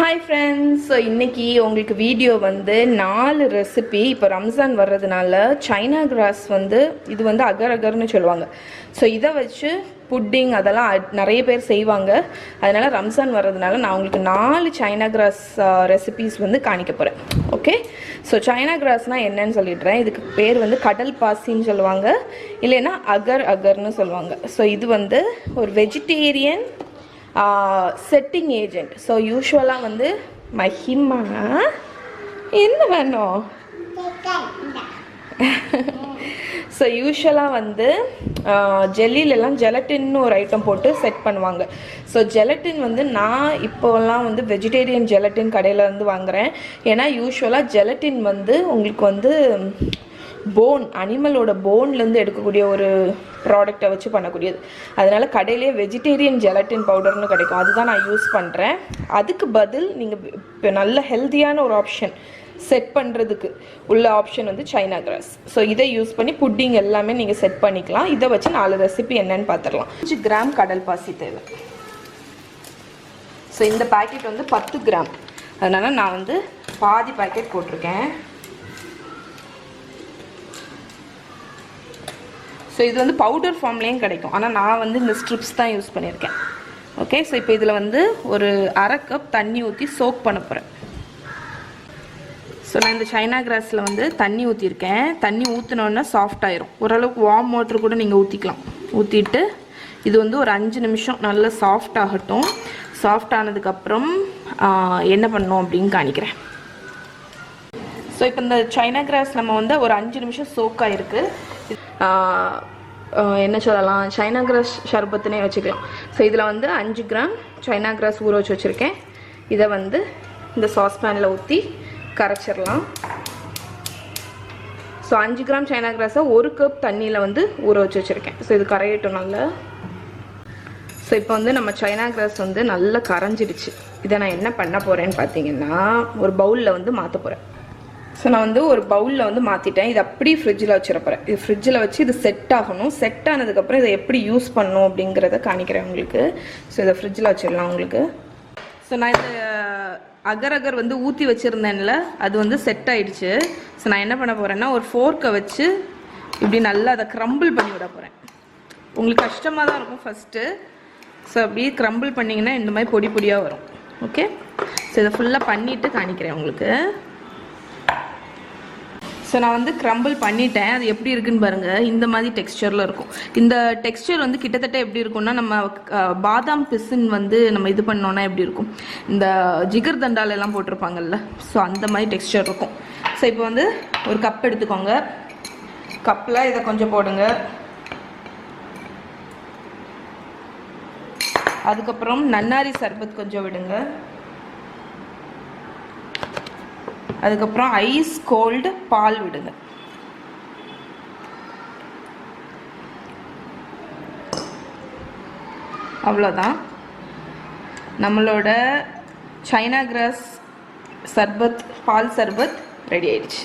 Hi friends, so இன்னைக்கு உங்களுக்கு video வந்து 4 ரெசிபி. இப்போ ரம்ஜான் வர்றதுனால சைனா கிராஸ் வந்து இது வந்து அகர் அகர்னு சொல்லுவாங்க. ஸோ இதை வச்சு புட்டிங் அதெல்லாம் நிறைய பேர் செய்வாங்க. அதனால ரம்ஜான் வர்றதுனால நான் உங்களுக்கு 4 சைனா கிராஸ் ரெசிபிஸ் வந்து காணிக்க போகிறேன். ஓகே, ஸோ சைனா கிராஸ்னால் என்னன்னு சொல்லிடுறேன். இதுக்கு பேர் வந்து கடல் பாசின்னு சொல்லுவாங்க, இல்லைன்னா அகர் அகர்னு சொல்லுவாங்க. ஸோ இது வந்து ஒரு வெஜிடேரியன் செட்டிங் ஏஜென்ட். ஸோ யூஸ்வலாக வந்து மஹிமா என்ன வேணும்? ஸோ யூஸ்வலாக வந்து ஜெல்லிலெல்லாம் ஜெலட்டின்னு ஒரு ஐட்டம் போட்டு செட் பண்ணுவாங்க. ஸோ ஜெலட்டின் வந்து நான் இப்போலாம் வந்து வெஜிடேரியன் ஜெலட்டின் கடையில் வந்து வாங்குகிறேன். ஏன்னா யூஸ்வலாக ஜெலட்டின் வந்து உங்களுக்கு வந்து போன், அனிமலோட போன்லேருந்து எடுக்கக்கூடிய ஒரு ப்ராடக்டை வச்சு பண்ணக்கூடியது. அதனால் கடையிலே வெஜிடேரியன் ஜெலட்டின் பவுடர்னு கிடைக்கும், அதுதான் நான் யூஸ் பண்ணுறேன். அதுக்கு பதில் நீங்கள் இப்போ நல்ல ஹெல்த்தியான ஒரு ஆப்ஷன் செட் பண்ணுறதுக்கு உள்ள ஆப்ஷன் வந்து சைனா கிராஸ். ஸோ இதை யூஸ் பண்ணி புட்டிங் எல்லாமே நீங்கள் செட் பண்ணிக்கலாம். இதை வச்சு 4 ரெசிபி என்னன்னு பார்த்துடலாம். 5 கிராம் கடல் பாசி தேவை. ஸோ இந்த பேக்கெட் வந்து 10 கிராம், அதனால் நான் வந்து பாதி பேக்கெட் போட்டிருக்கேன். ஸோ இது வந்து பவுடர் ஃபார்ம்லேயும் கிடைக்கும், ஆனால் நான் வந்து இந்த ஸ்ட்ரிப்ஸ் தான் யூஸ் பண்ணியிருக்கேன். ஓகே, ஸோ இப்போ இதில் வந்து ஒரு அரை கப் தண்ணி ஊற்றி சோக் பண்ண போகிறேன். ஸோ நான் இந்த சைனா கிராஸில் வந்து தண்ணி ஊற்றிருக்கேன். தண்ணி ஊற்றினோன்னா சாஃப்ட் ஆயிரும். ஓரளவுக்கு வார்ம் வாட்டர் கூட நீங்கள் ஊற்றிக்கலாம். ஊற்றிட்டு இது வந்து ஒரு 5 நிமிஷம் நல்லா சாஃப்ட் ஆகட்டும். சாஃப்ட் ஆனதுக்கப்புறம் என்ன பண்ணணும் அப்படின்னு காணிக்கிறேன். ஸோ இப்போ இந்த சைனா கிராஸ் நம்ம வந்து ஒரு 5 நிமிஷம் சோக் ஆகிருக்கு. என்ன சொல்லலாம், சைனா கிராஸ் ஷர்பத்துனே வச்சுக்கலாம். ஸோ இதில் வந்து 5 கிராம் சைனா கிராஸ் ஊற வச்சு வச்சுருக்கேன். இதை வந்து இந்த சாஸ்பேனில் ஊற்றி கரைச்சிடலாம். ஸோ 5 கிராம் சைனா கிராஸை 1 கப் தண்ணியில் வந்து ஊற வச்சு வச்சுருக்கேன். ஸோ இது கரையட்டும் நல்லா. ஸோ இப்போ வந்து நம்ம சைனா கிராஸ் வந்து நல்லா கரைஞ்சிடுச்சு. இதை நான் என்ன பண்ண போகிறேன்னு பார்த்தீங்கன்னா, ஒரு பவுலில் வந்து மாற்ற போகிறேன். ஸோ நான் வந்து ஒரு பவுலில் வந்து மாற்றிட்டேன். இது அப்படியே ஃப்ரிட்ஜில் வச்சிடப்போகிறேன். இது ஃப்ரிட்ஜில் வச்சு இது செட் ஆகணும். செட் ஆனதுக்கப்புறம் இதை எப்படி யூஸ் பண்ணணும் அப்படிங்கிறத காணிக்கிறேன் உங்களுக்கு. ஸோ இதை ஃப்ரிட்ஜில் வச்சிடலாம் உங்களுக்கு. ஸோ நான் இந்த அகர் அகர் வந்து ஊற்றி வச்சுருந்தேன்ல, அது வந்து செட் ஆகிடுச்சு. ஸோ நான் என்ன பண்ண போகிறேன்னா, ஒரு ஃபோர்க்கை வச்சு இப்படி நல்லா அதை க்ரம்பிள் பண்ணி விட போகிறேன். உங்களுக்கு கஷ்டமாக தான் இருக்கும் ஃபஸ்ட்டு. ஸோ அப்படியே க்ரம்பிள் பண்ணிங்கன்னா இந்த மாதிரி பொடி பொடியாக வரும். ஓகே, ஸோ இதை ஃபுல்லாக பண்ணிவிட்டு காணிக்கிறேன் உங்களுக்கு. ஸோ நான் வந்து க்ரம்பிள் பண்ணிட்டேன். அது எப்படி இருக்குன்னு பாருங்கள். இந்த மாதிரி டெக்ஸ்சரில் இருக்கும். இந்த டெக்ஸ்சர் வந்து கிட்டத்தட்ட எப்படி இருக்கும்னா, நம்ம பாதாம் பிசின் வந்து நம்ம இது பண்ணோன்னா எப்படி இருக்கும், இந்த ஜிகர் தண்டாலெல்லாம் போட்டிருப்பாங்கல்ல, ஸோ அந்த மாதிரி டெக்ஸ்சர் இருக்கும். ஸோ இப்போ வந்து ஒரு கப் எடுத்துக்கோங்க. கப்பில் இதை கொஞ்சம் போடுங்க. அதுக்கப்புறம் நன்னாரி சர்பத் கொஞ்சம் விடுங்க. அதுக்கப்புறம் ஐஸ் கோல்டு பால் விடுங்க. அவ்வளோதான், நம்மளோட சைனா கிராஸ் சர்பத், பால் சர்பத் ரெடி ஆயிடுச்சு.